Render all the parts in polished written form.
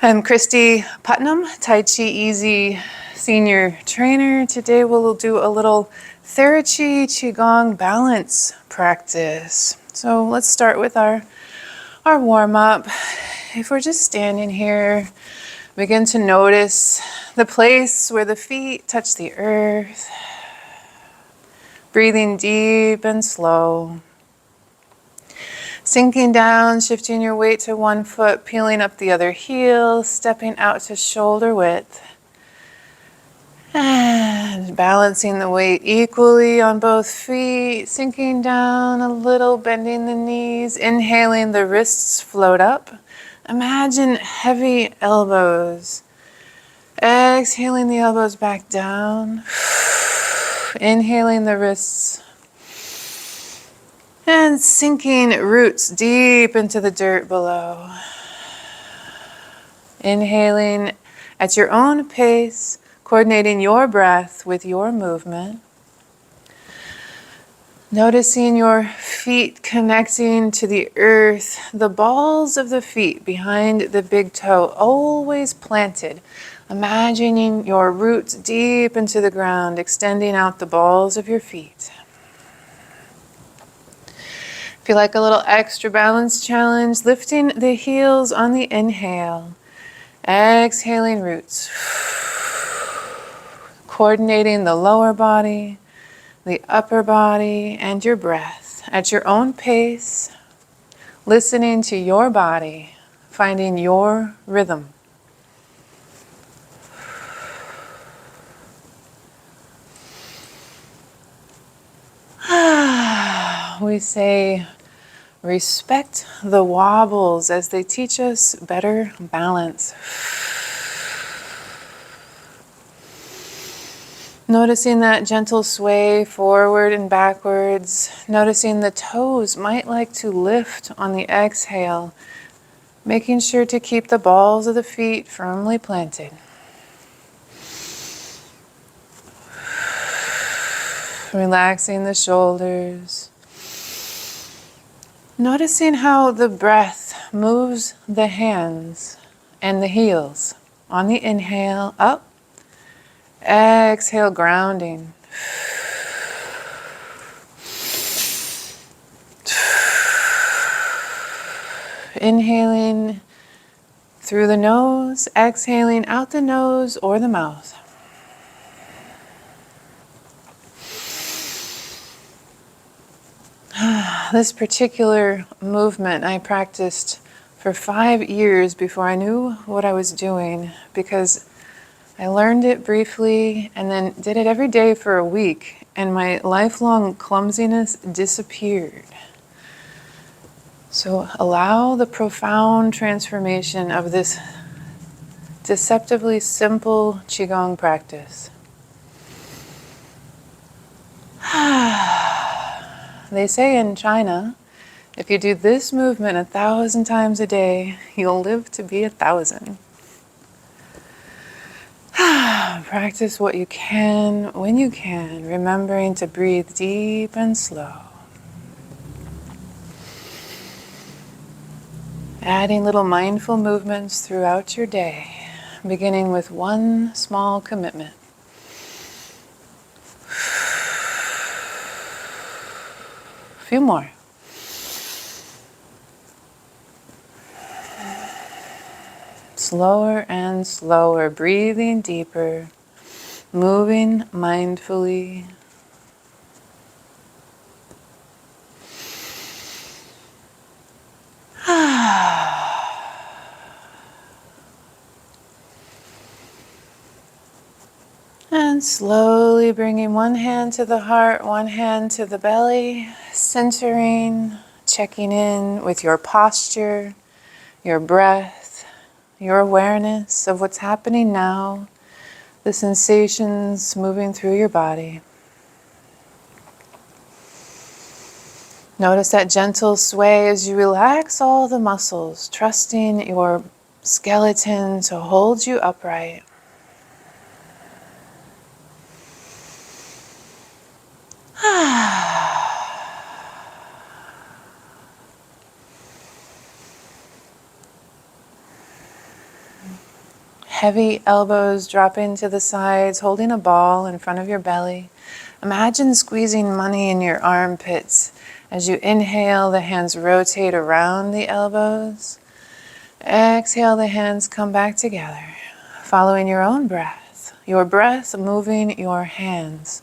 I'm Kristy Putnam, Tai Chi Easy Senior Trainer. Today we'll do a little TheraChi Qigong balance practice. So let's start with our warm-up. If we're just standing here, begin to notice the place where the feet touch the earth. Breathing deep and slow. Sinking down, shifting your weight to one foot, peeling up the other heel, stepping out to shoulder width. And balancing the weight equally on both feet, sinking down a little, bending the knees, inhaling, the wrists float up. Imagine heavy elbows. Exhaling the elbows back down. Inhaling the wrists. And sinking roots deep into the dirt below. Inhaling at your own pace, coordinating your breath with your movement. Noticing your feet connecting to the earth, the balls of the feet behind the big toe always planted. Imagining your roots deep into the ground, extending out the balls of your feet. If you like a little extra balance challenge, lifting the heels on the inhale. Exhaling roots. Coordinating the lower body, the upper body, and your breath at your own pace. Listening to your body, finding your rhythm. We say, respect the wobbles as they teach us better balance. Noticing that gentle sway forward and backwards. Noticing the toes might like to lift on the exhale. Making sure to keep the balls of the feet firmly planted. Relaxing the shoulders. Noticing how the breath moves the hands and the heels. On the inhale, up. Exhale, grounding. Inhaling through the nose, exhaling out the nose or the mouth. This particular movement I practiced for 5 years before I knew what I was doing, because I learned it briefly and then did it every day for a week, and my lifelong clumsiness disappeared. So allow the profound transformation of this deceptively simple Qigong practice. They say in China, if you do this movement 1,000 times a day, you'll live to be 1,000. Practice what you can, when you can, remembering to breathe deep and slow. Adding little mindful movements throughout your day, beginning with one small commitment. A few more. Slower and slower, breathing deeper, moving mindfully. And slowly bringing one hand to the heart, one hand to the belly, centering, checking in with your posture, your breath, your awareness of what's happening now, the sensations moving through your body. Notice that gentle sway as you relax all the muscles, trusting your skeleton to hold you upright. Heavy elbows dropping to the sides, holding a ball in front of your belly. Imagine squeezing money in your armpits. As you inhale, the hands rotate around the elbows. Exhale, the hands come back together, following your own breath. Your breath moving your hands.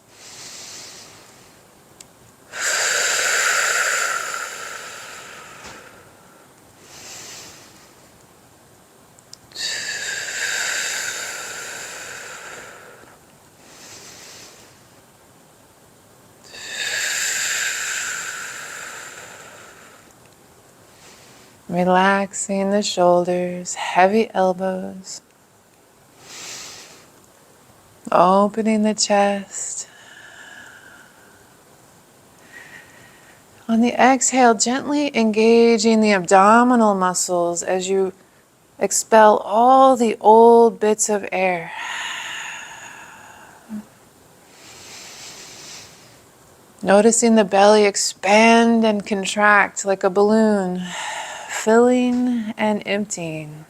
Relaxing the shoulders, heavy elbows. Opening the chest. On the exhale, gently engaging the abdominal muscles as you expel all the old bits of air. Noticing the belly expand and contract like a balloon, filling and emptying.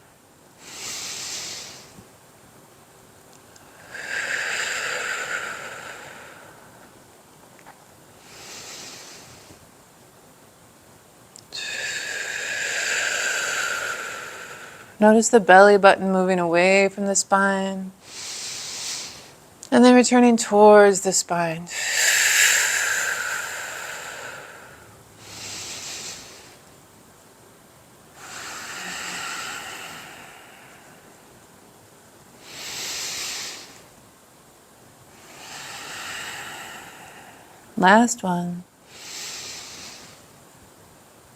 Notice the belly button moving away from the spine and then returning towards the spine. Last one.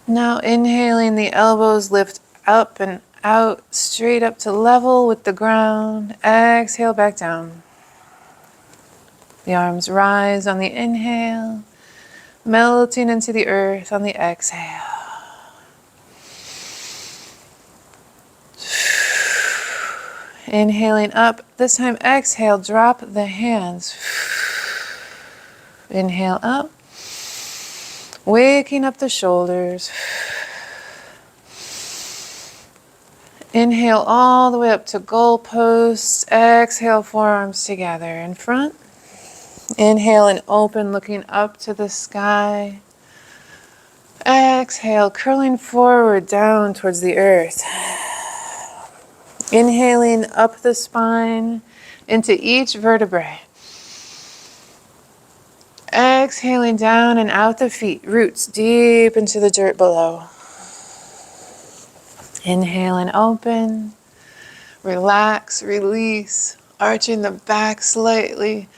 Now inhaling, the elbows lift up and out, straight up to level with the ground. Exhale back down. The arms rise on the inhale, melting into the earth on the exhale. Inhaling up, this time exhale, drop the hands. Inhale up, waking up the shoulders. Inhale all the way up to goalposts. Exhale, forearms together in front. Inhale and open, looking up to the sky. Exhale, curling forward down towards the earth. Inhaling up the spine into each vertebrae. Exhaling down and out the feet, roots deep into the dirt below. Inhale and open. Relax, release, arching the back slightly.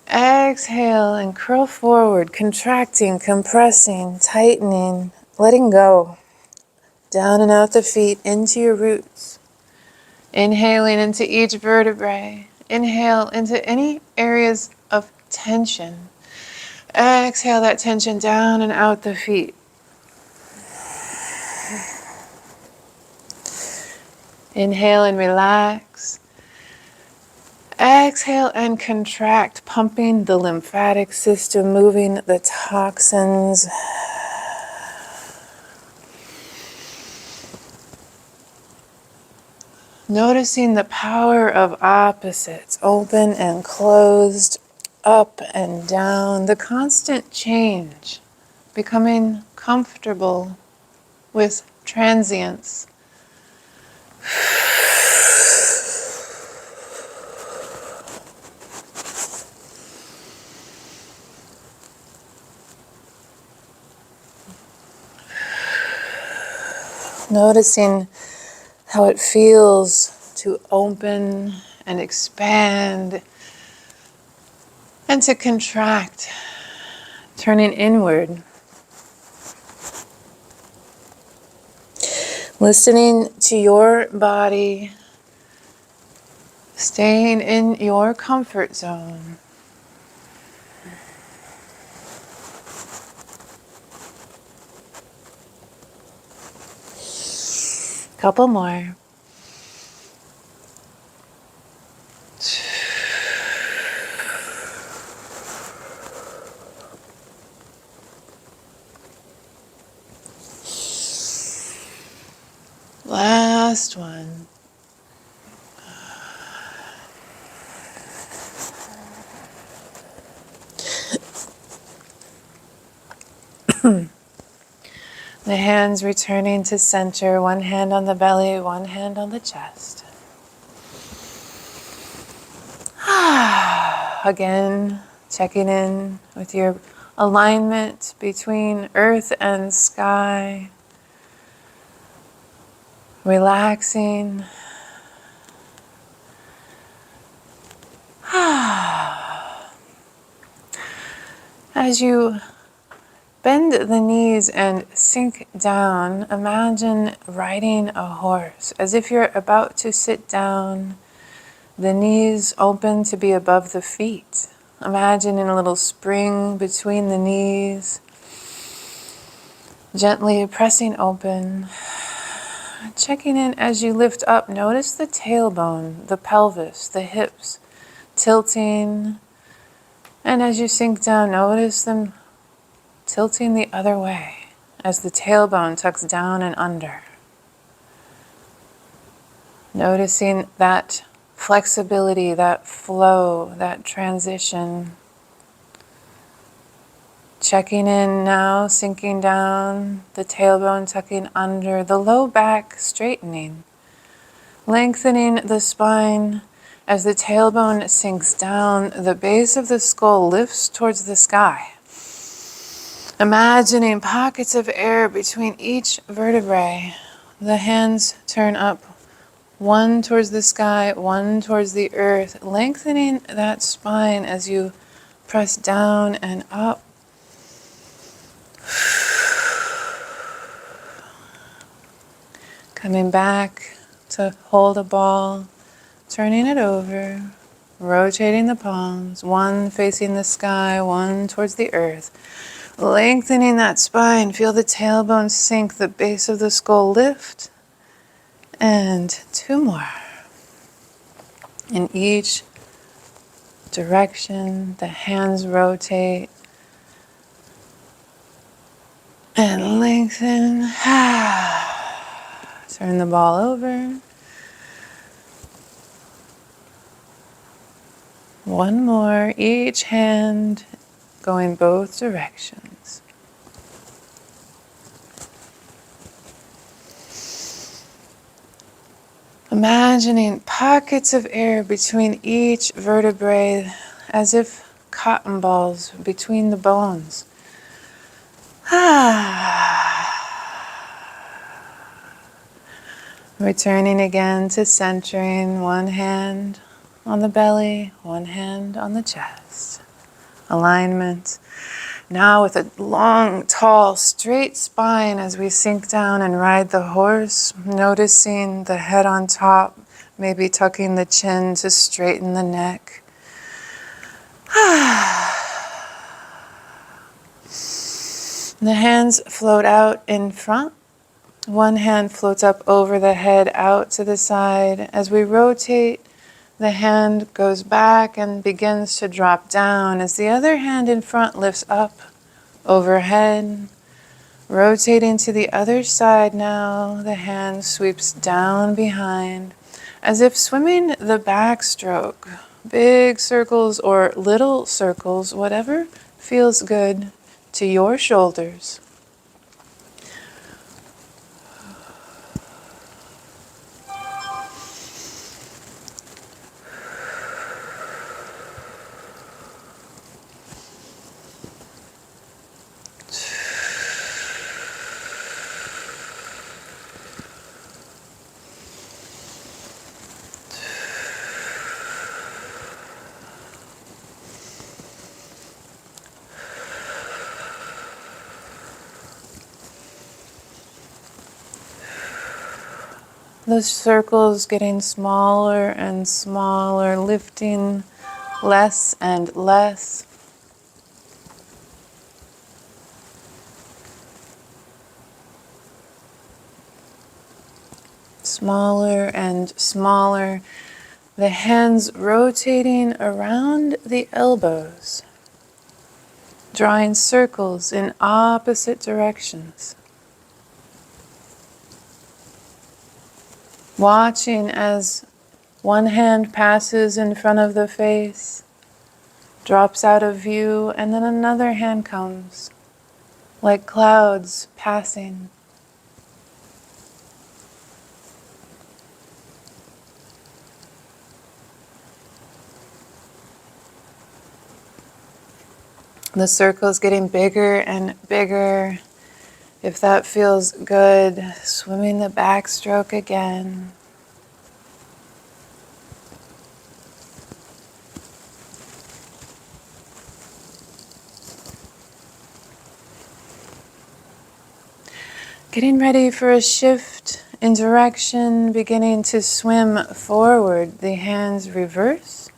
Exhale and curl forward, contracting, compressing, tightening, letting go. Down and out the feet into your roots. Inhaling into each vertebrae. Inhale into any areas of tension. Exhale that tension down and out the feet. Inhale and relax. Exhale and contract, pumping the lymphatic system, moving the toxins. Noticing the power of opposites, open and closed, up and down, the constant change, becoming comfortable with transience. Noticing how it feels to open and expand and to contract, turning inward. Listening to your body, staying in your comfort zone. Couple more. Last one. The hands returning to center, one hand on the belly, one hand on the chest. Again, checking in with your alignment between earth and sky. Relaxing. As you bend the knees and sink down, imagine riding a horse. As if you're about to sit down, the knees open to be above the feet. Imagining a little spring between the knees, gently pressing open. Checking in as you lift up, notice the tailbone, the pelvis, the hips tilting. And as you sink down, notice them tilting the other way as the tailbone tucks down and under. Noticing that flexibility, that flow, that transition. Checking in now, sinking down, the tailbone tucking under, the low back straightening. Lengthening the spine as the tailbone sinks down, the base of the skull lifts towards the sky. Imagining pockets of air between each vertebrae. The hands turn up, one towards the sky, one towards the earth, lengthening that spine as you press down and up. Coming back to hold a ball, turning it over, rotating the palms, one facing the sky, one towards the earth. Lengthening that spine, feel the tailbone sink, the base of the skull lift. And two more. In each direction, the hands rotate. And lengthen. Turn the ball over. One more, each hand going both directions. Imagining pockets of air between each vertebrae as if cotton balls between the bones. Returning again to centering, one hand on the belly, one hand on the chest. Alignment. Now with a long, tall, straight spine as we sink down and ride the horse, noticing the head on top, maybe tucking the chin to straighten the neck. The hands float out in front. One hand floats up over the head, out to the side. As we rotate, the hand goes back and begins to drop down as the other hand in front lifts up overhead. Rotating to the other side now, the hand sweeps down behind as if swimming the backstroke. Big circles or little circles, whatever feels good to your shoulders. Those circles getting smaller and smaller, lifting less and less. Smaller and smaller. The hands rotating around the elbows, drawing circles in opposite directions. Watching as one hand passes in front of the face, drops out of view, and then another hand comes. like clouds passing. The circle's getting bigger and bigger. If that feels good, swimming the backstroke again. Getting ready for a shift in direction, beginning to swim forward. The hands reverse,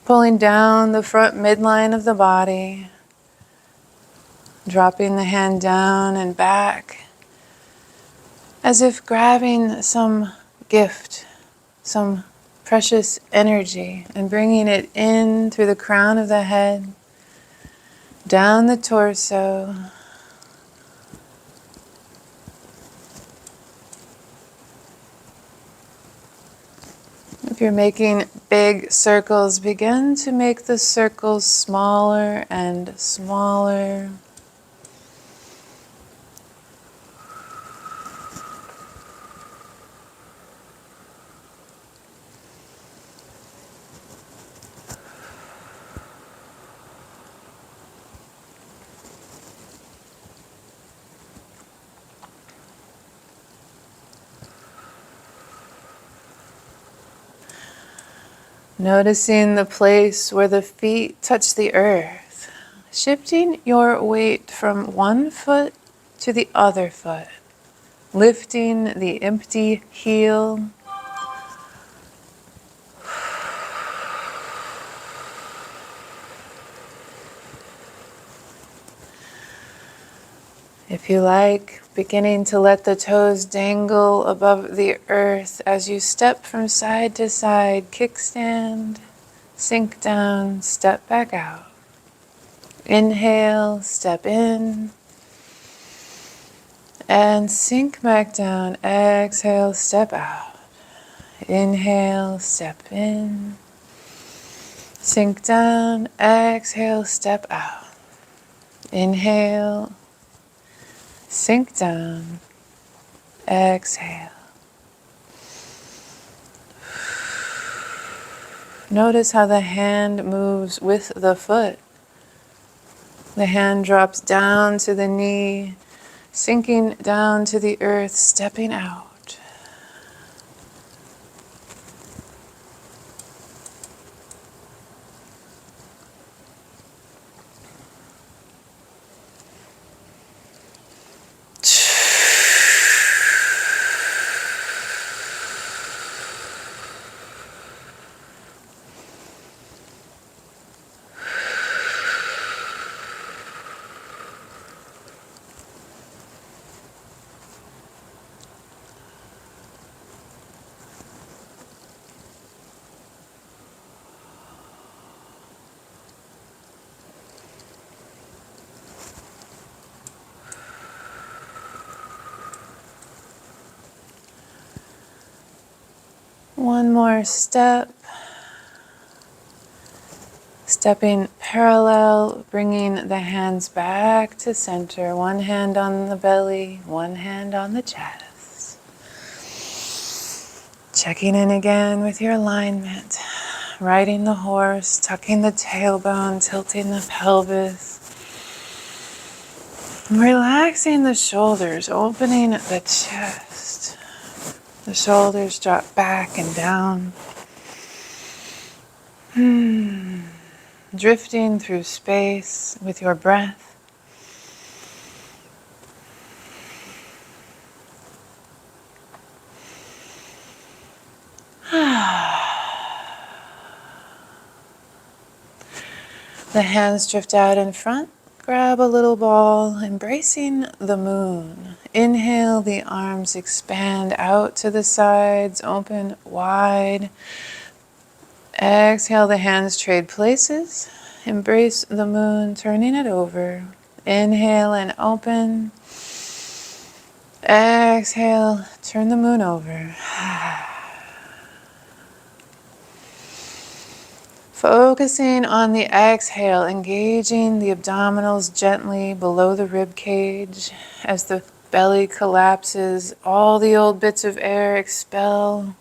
pulling down the front midline of the body, dropping the hand down and back, as if grabbing some gift, some precious energy, and bringing it in through the crown of the head, down the torso. If you're making big circles, begin to make the circles smaller and smaller. Noticing the place where the feet touch the earth, shifting your weight from one foot to the other foot, lifting the empty heel. If you like, beginning to let the toes dangle above the earth as you step from side to side, kickstand, sink down, step back out. Inhale, step in, and sink back down. Exhale, step out. Inhale, step in, sink down. Exhale, step out. Inhale, sink down. Exhale. Notice how the hand moves with the foot. The hand drops down to the knee, sinking down to the earth, stepping out. One more step. Stepping parallel, bringing the hands back to center. One hand on the belly, one hand on the chest. Checking in again with your alignment. Riding the horse, tucking the tailbone, tilting the pelvis. Relaxing the shoulders, opening the chest. The shoulders drop back and down. Drifting through space with your breath. The hands drift out in front. Grab a little ball, embracing the moon. Inhale, the arms expand out to the sides, open wide. Exhale, the hands trade places. Embrace the moon, turning it over. Inhale and open. Exhale, turn the moon over. Focusing on the exhale, engaging the abdominals gently below the rib cage as the belly collapses, all the old bits of air expel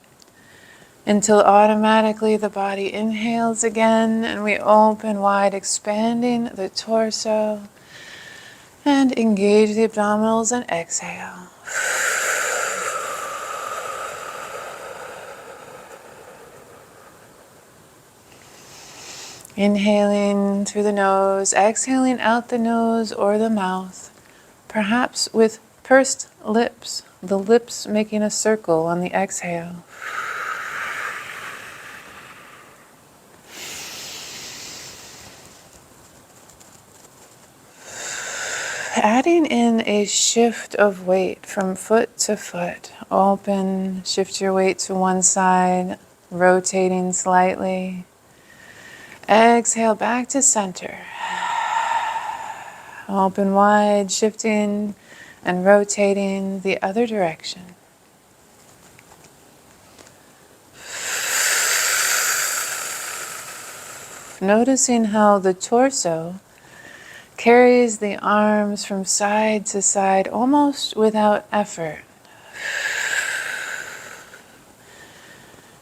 until automatically the body inhales again and we open wide, expanding the torso and engage the abdominals and exhale. Inhaling through the nose, exhaling out the nose or the mouth, perhaps with pursed lips, the lips making a circle on the exhale. Adding in a shift of weight from foot to foot. Open, shift your weight to one side, rotating slightly. Exhale back to center. Open wide, shifting and rotating the other direction. Noticing how the torso carries the arms from side to side almost without effort.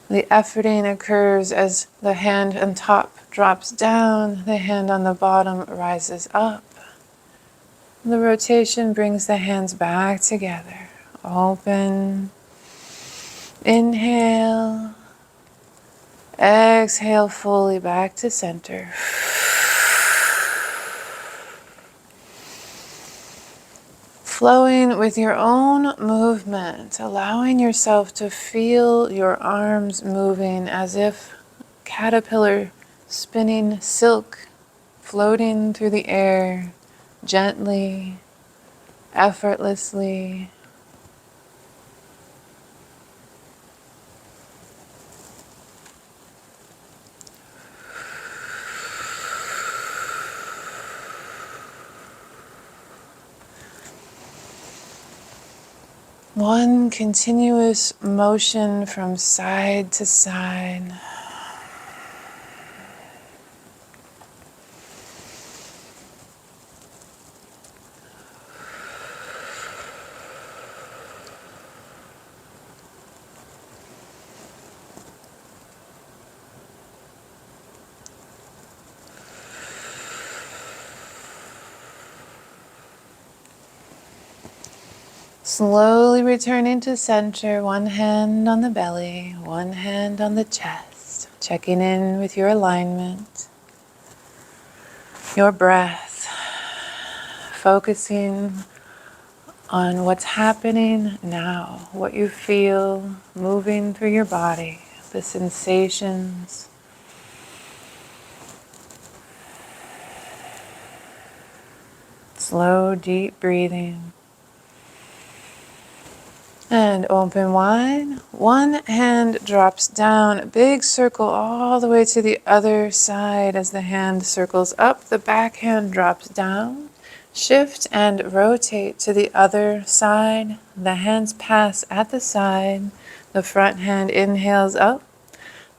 The efforting occurs as the hand on top drops down, the hand on the bottom rises up. The rotation brings the hands back together. Open. Inhale. Exhale fully back to center. Flowing with your own movement, allowing yourself to feel your arms moving as if caterpillar spinning silk, floating through the air, gently, effortlessly. One continuous motion from side to side. Slowly returning to center, one hand on the belly, one hand on the chest, checking in with your alignment, your breath, focusing on what's happening now, what you feel moving through your body, the sensations. Slow, deep breathing. And open wide. One hand drops down, a big circle all the way to the other side. As the hand circles up, the back hand drops down. Shift and rotate to the other side. The hands pass at the side. The front hand inhales up.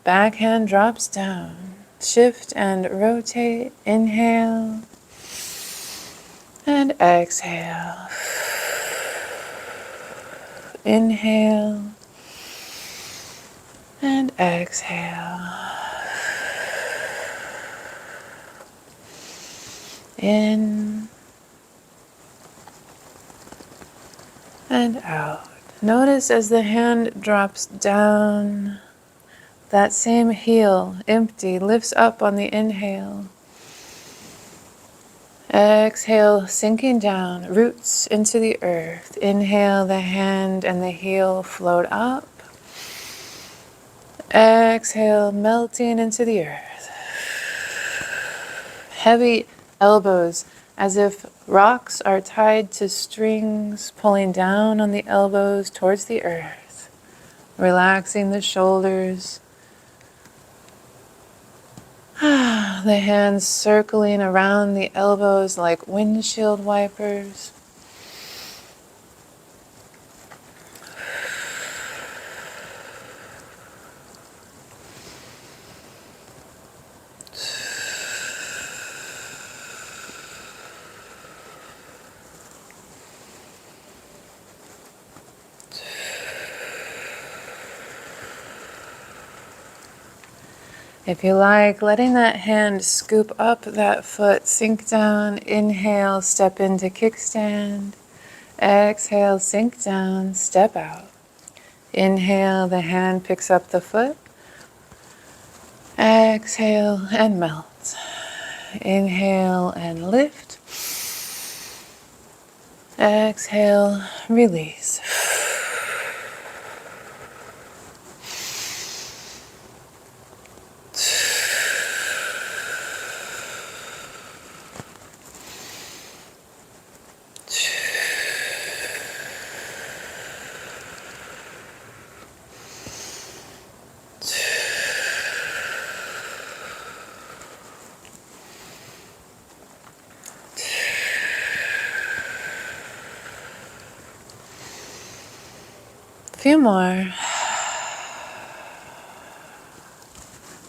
Back hand drops down. Shift and rotate. Inhale. And exhale. Inhale and exhale. In and out. Notice as the hand drops down, that same heel, empty, lifts up on the inhale. Exhale, sinking down, roots into the earth. Inhale, the hand and the heel float up. Exhale, melting into the earth. Heavy elbows, as if rocks are tied to strings, pulling down on the elbows towards the earth. Relaxing the shoulders. The hands circling around the elbows like windshield wipers. If you like, letting that hand scoop up that foot, sink down, inhale, step into kickstand. Exhale, sink down, step out. Inhale, the hand picks up the foot. Exhale and melt. Inhale and lift. Exhale, release. A few more.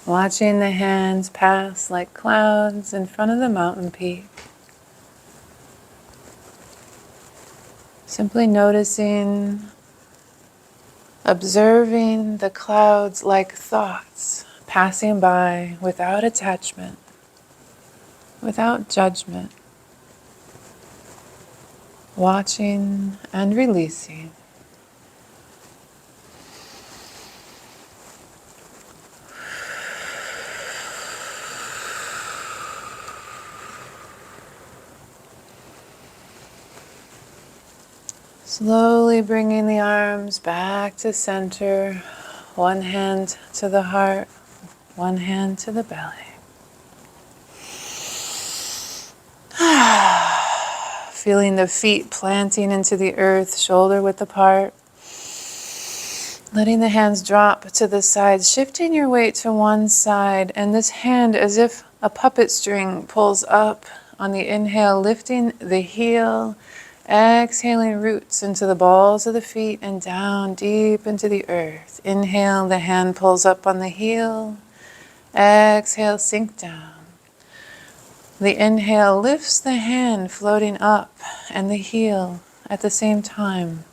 Watching the hands pass like clouds in front of the mountain peak. Simply noticing, observing the clouds like thoughts passing by without attachment, without judgment. Watching and releasing. Slowly bringing the arms back to center, one hand to the heart, one hand to the belly. Feeling the feet planting into the earth, shoulder width apart. Letting the hands drop to the sides, shifting your weight to one side, and this hand, as if a puppet string, pulls up on the inhale, lifting the heel. Exhaling, roots into the balls of the feet and down deep into the earth. Inhale, the hand pulls up on the heel. Exhale, sink down. The inhale lifts the hand floating up and the heel at the same time.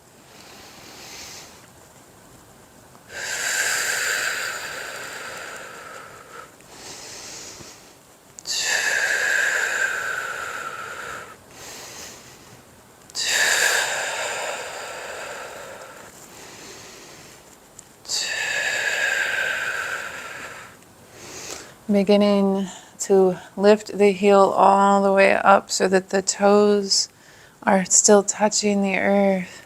Beginning to lift the heel all the way up so that the toes are still touching the earth.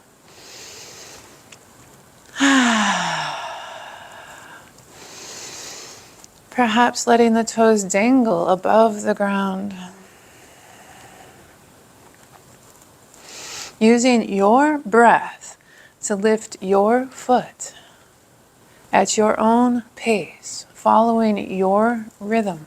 Perhaps letting the toes dangle above the ground. Using your breath to lift your foot at your own pace, following your rhythm.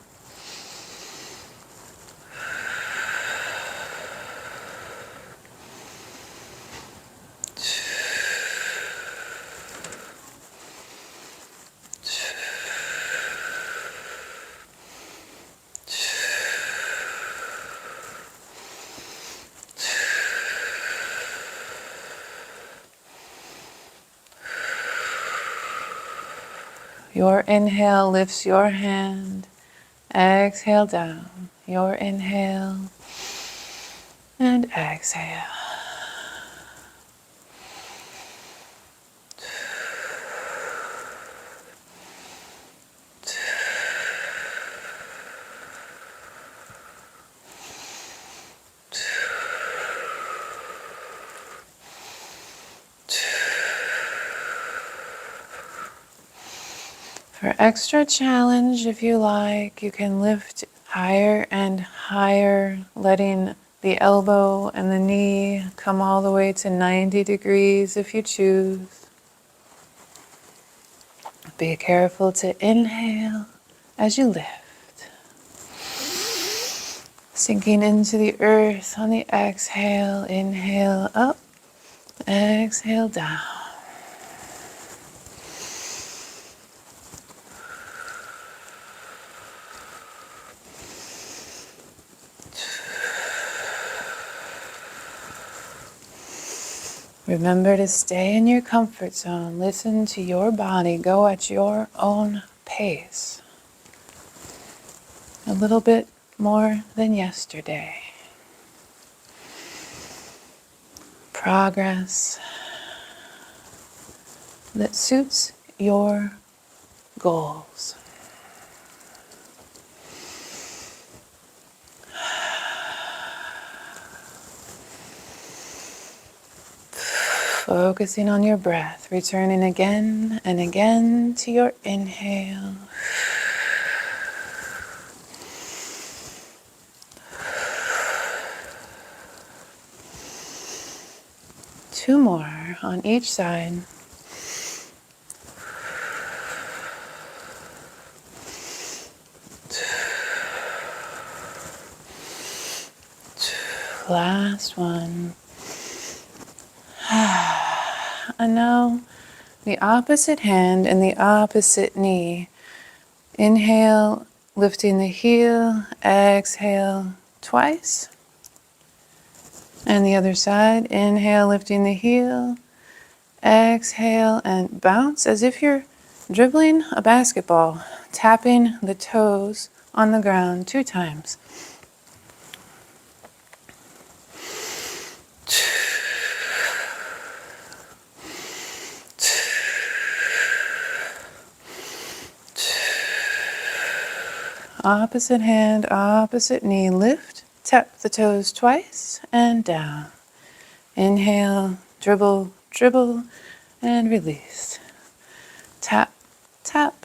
Your inhale lifts your hand. Exhale down. Your inhale and exhale. For extra challenge, if you like, you can lift higher and higher, letting the elbow and the knee come all the way to 90 degrees if you choose. Be careful to inhale as you lift. Sinking into the earth on the exhale, inhale up, exhale down. Remember to stay in your comfort zone. Listen to your body. Go at your own pace. a little bit more than yesterday. Progress that suits your goals. Focusing on your breath, returning again and again to your inhale. Two more on each side. Last one. And now the opposite hand and the opposite knee. Inhale, lifting the heel. Exhale twice. And the other side. Inhale, lifting the heel. Exhale and bounce as if you're dribbling a basketball, tapping the toes on the ground 2 times. Opposite hand, opposite knee, lift, tap the toes twice, and down. Inhale, dribble, dribble, and release. Tap, tap.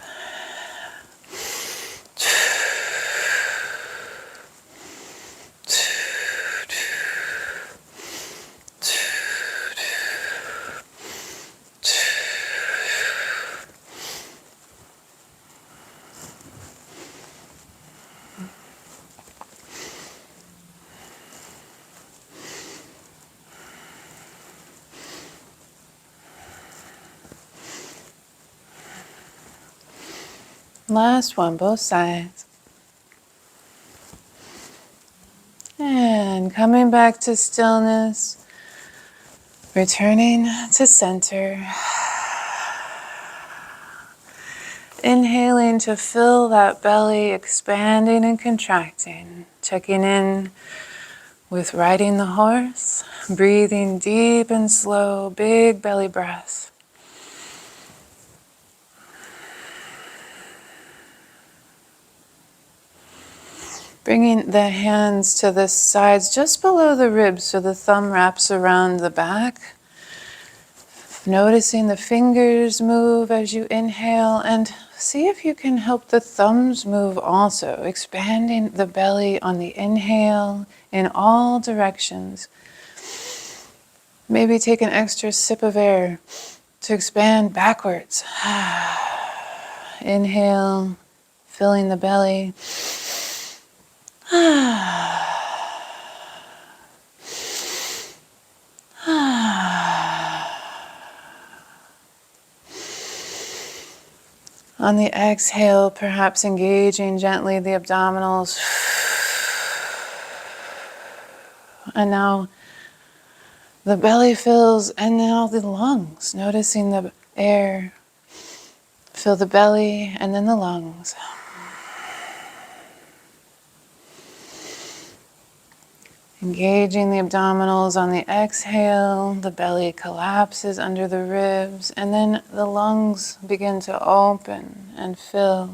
Last one, both sides. And coming back to stillness, returning to center. Inhaling to fill that belly, expanding and contracting. Checking in with riding the horse, breathing deep and slow, big belly breath. Bringing the hands to the sides just below the ribs so the thumb wraps around the back. Noticing the fingers move as you inhale, and see if you can help the thumbs move also, expanding the belly on the inhale in all directions. Maybe take an extra sip of air to expand backwards. Inhale, filling the belly. On the exhale, perhaps engaging gently the abdominals. And now the belly fills, and now the lungs. Noticing the air. Fill the belly and then the lungs. Engaging the abdominals on the exhale, the belly collapses under the ribs, and then the lungs begin to open and fill.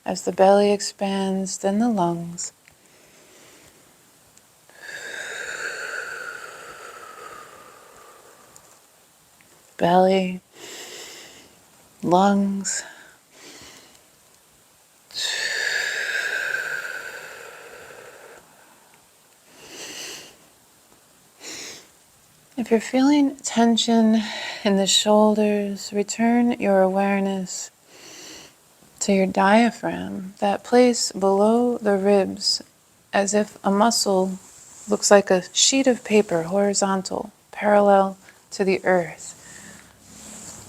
As the belly expands, then the lungs. Belly, lungs. If you're feeling tension in the shoulders, return your awareness to your diaphragm, that place below the ribs, as if a muscle looks like a sheet of paper, horizontal, parallel to the earth,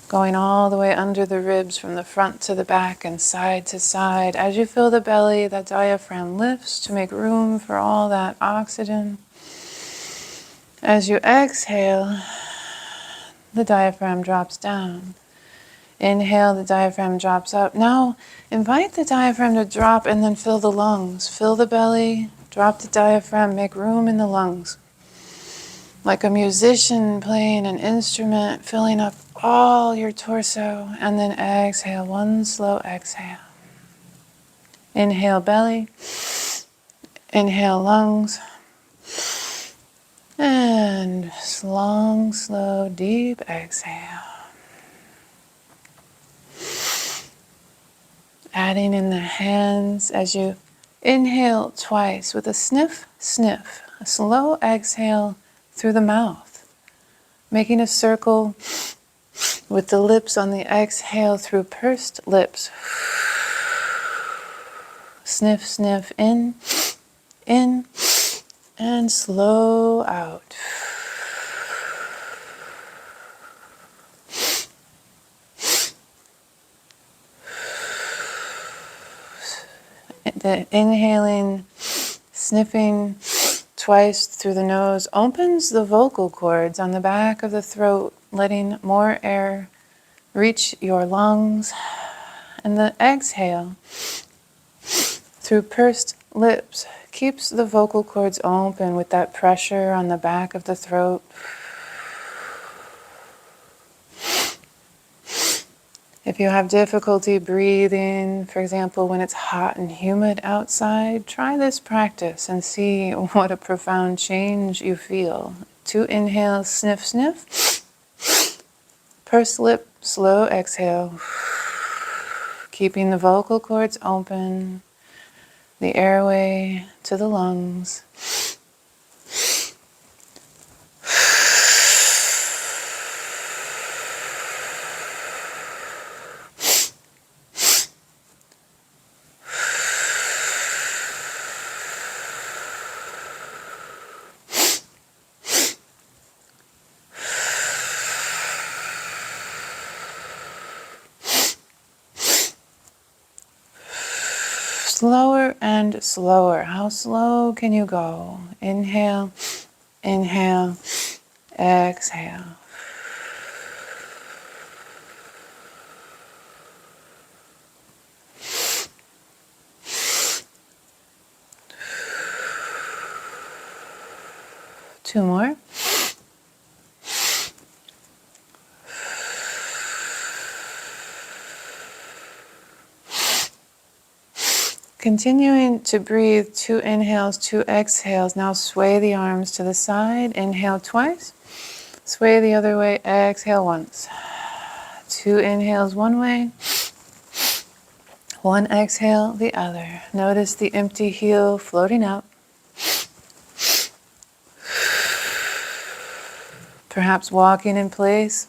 going all the way under the ribs from the front to the back and side to side. As you fill the belly, that diaphragm lifts to make room for all that oxygen. As you exhale, the diaphragm drops down. Inhale, the diaphragm drops up. Now, invite the diaphragm to drop and then fill the lungs. Fill the belly, drop the diaphragm, make room in the lungs. Like a musician playing an instrument, filling up all your torso, and then exhale, one slow exhale. Inhale, belly. Inhale, lungs. And long, slow, deep exhale. Adding in the hands as you inhale twice with a sniff, sniff. A slow exhale through the mouth. Making a circle with the lips on the exhale through pursed lips. Sniff, sniff, in, and slow out. The inhaling, sniffing twice through the nose opens the vocal cords on the back of the throat, letting more air reach your lungs. And the exhale through pursed lips keeps the vocal cords open with that pressure on the back of the throat. If you have difficulty breathing, for example, when it's hot and humid outside, try this practice and see what a profound change you feel. 2 inhales, sniff, sniff. Pursed lip, slow exhale. Keeping the vocal cords open, the airway to the lungs. Slower and slower. How slow can you go? Inhale, inhale, exhale. Two more. Continuing to breathe, 2 inhales, 2 exhales. Now sway the arms to the side. Inhale twice. Sway the other way. Exhale once. 2 inhales one way. 1 exhale the other. Notice the empty heel floating up. Perhaps walking in place.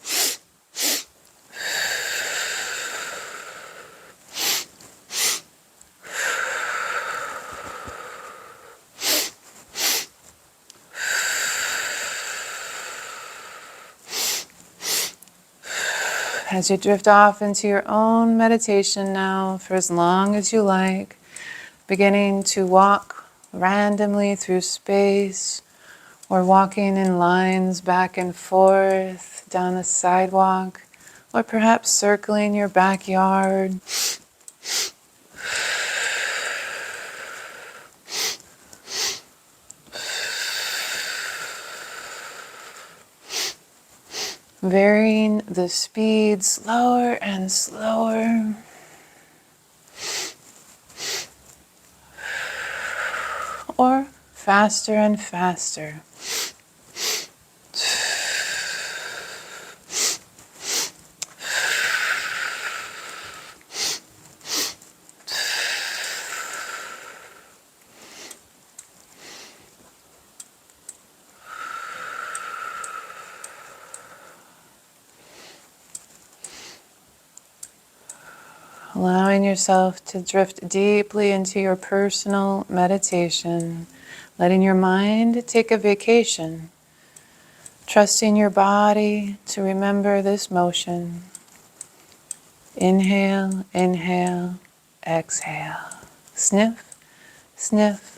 As you drift off into your own meditation now for as long as you like, beginning to walk randomly through space or walking in lines back and forth down the sidewalk or perhaps circling your backyard. Varying the speed slower and slower. Or faster and faster. Allowing yourself to drift deeply into your personal meditation, letting your mind take a vacation, trusting your body to remember this motion. Inhale, inhale, exhale. Sniff, sniff,